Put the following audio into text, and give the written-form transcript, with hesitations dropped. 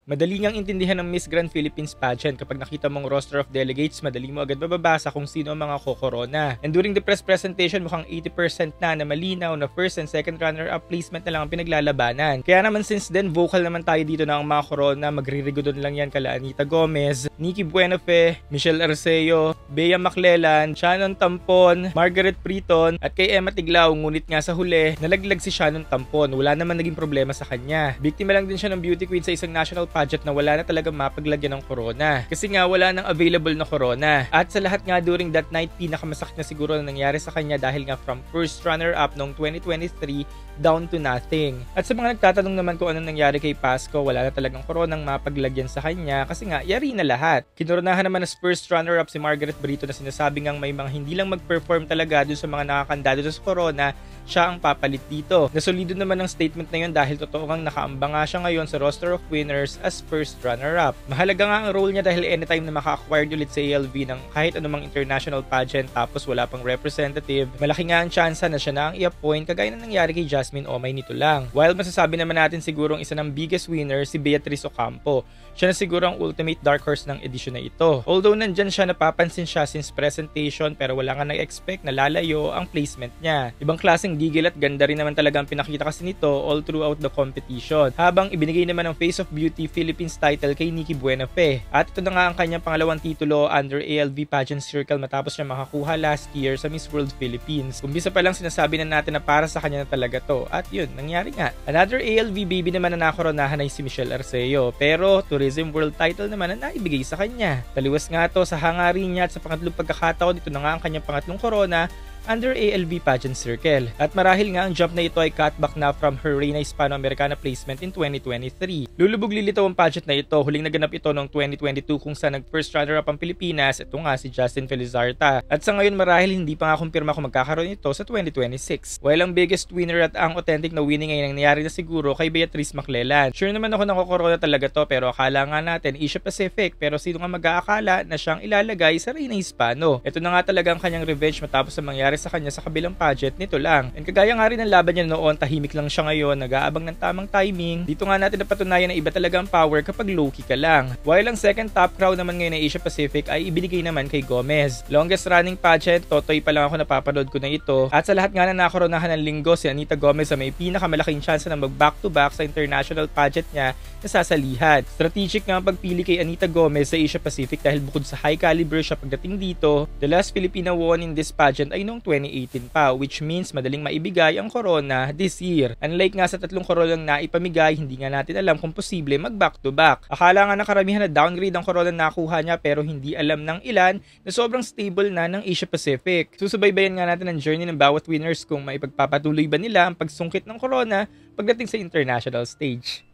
Madali ngang intindihan ng Miss Grand Philippines pageant kapag nakita mong roster of delegates, madali mo agad mababasa kung sino ang mga kokorona. And during the press presentation, mukhang 80% na malinaw na first and second runner-up placement na lang ang pinaglalabanan. Kaya naman since then, vocal naman tayo dito na ang mga korona, magririgodon lang yan kala Anita Gomez, Nikki Buenafe, Michelle Arceo, Bea Maclelan, Shannon Tampon, Margaret Priton, at kay Emma Tiglao. Ngunit nga sa huli, nalaglag si Shannon Tampon. Wala naman naging problema sa kanya. Biktima lang din siya ng beauty queen sa isang national pageant na wala na talagang mapaglagyan ng corona. Kasi nga wala nang available na corona. At sa lahat nga during that night, pinakamasakit na siguro na nangyari sa kanya dahil nga from first runner-up noong 2023 down to nothing. At sa mga nagtatanong naman kung anong nangyari kay Pasco, wala na talagang coronang mapaglagyan sa kanya kasi nga yari na lahat. Kinoronahan naman as first runner-up si Margaret Brito na sinasabi ngang may mga hindi lang mag-perform talaga dun sa mga nakakandado sa corona, siya ang papalit dito. Nasolido naman ang statement na yun dahil totoo ngang nakaamba nga siya ngayon sa roster of winners as first runner-up. Mahalaga nga ang role niya dahil anytime na maka-acquired ulit sa ALV ng kahit anumang international pageant tapos wala pang representative, malaki nga ang tsansa na siya na ang i-appoint kagaya na nangyari kay Jasmine Omay nito lang. While masasabi naman natin sigurong isa ng biggest winner si Beatrice Ocampo. Siya na siguro ang ultimate dark horse ng edisyon na ito. Although nandyan siya, napapansin siya since presentation pero wala nga nag-expect na lalayo ang placement niya. Ibang klaseng gigil at ganda rin naman talaga ang pinakita kasi nito all throughout the competition. Habang ibinigay naman ang Face of Beauty Philippines title kay Nikki Buenafe. At ito na nga ang kanyang pangalawang titulo under ALV Pageant Circle matapos niya makakuha last year sa Miss World Philippines. Kumbisa pa lang sinasabi na natin na para sa kanya na talaga to. At yun, nangyari nga. Another ALV baby naman na nakoronahan ay si Michelle Arceo. Pero Tourism World title naman na naibigay sa kanya. Taliwas nga to sa hangarin niya at sa pangatlong pagkakataon, ito na nga ang kanyang pangatlong corona under ALV Pageant Circle. At marahil nga ang jump na ito ay cutback na from her Reina Hispano-Americana placement in 2023. Lulubog lilitaw ang pageant na ito. Huling naganap ito noong 2022 kung saan nag-first runner-up ang Pilipinas. Ito nga si Justin Felizarta. At sa ngayon marahil hindi pa nga kumpirma kung magkakaroon ito sa 2026. While ang biggest winner at ang authentic na winning ay nangyari na siguro kay Beatrice Maclelan. Sure naman ako nakokorona talaga to pero akala nga natin Asia Pacific pero sino nga mag-aakala na siyang ilalagay sa Reina Hispano. Ito na nga talaga ang kanyang revenge matapos ang mangyari sa kanya sa kabilang pageant nito lang. And kagaya nga rin ng laban niya noon, tahimik lang siya ngayon, nag-aabang ng tamang timing. Dito nga natin napatunayan na iba talaga ang power kapag low-key ka lang. While ang second top crowd naman ngayon ng Asia Pacific ay ibinigay naman kay Gomez. Longest running pageant, totoy pa lang ako napapanood ko na ito. At sa lahat nga na nakoronahan ng linggo, si Anita Gomez ay may pinakamalaking chance na mag-back-to-back sa international pageant niya na sasalihan. Strategic nga ang pagpili kay Anita Gomez sa Asia Pacific dahil bukod sa high caliber siya pagdating dito, the last Filipina won in this pageant ay noong 2018 pa, which means madaling maibigay ang corona this year. Unlike nga sa tatlong koronang naipamigay, hindi nga natin alam kung posible mag-back-to-back. Akala nga ng karamihan na downgrade ang corona na nakuha niya pero hindi alam ng ilan na sobrang stable na ng Asia Pacific. Susubaybayan nga natin ang journey ng bawat winners kung maipagpapatuloy ba nila ang pagsungkit ng corona pagdating sa international stage.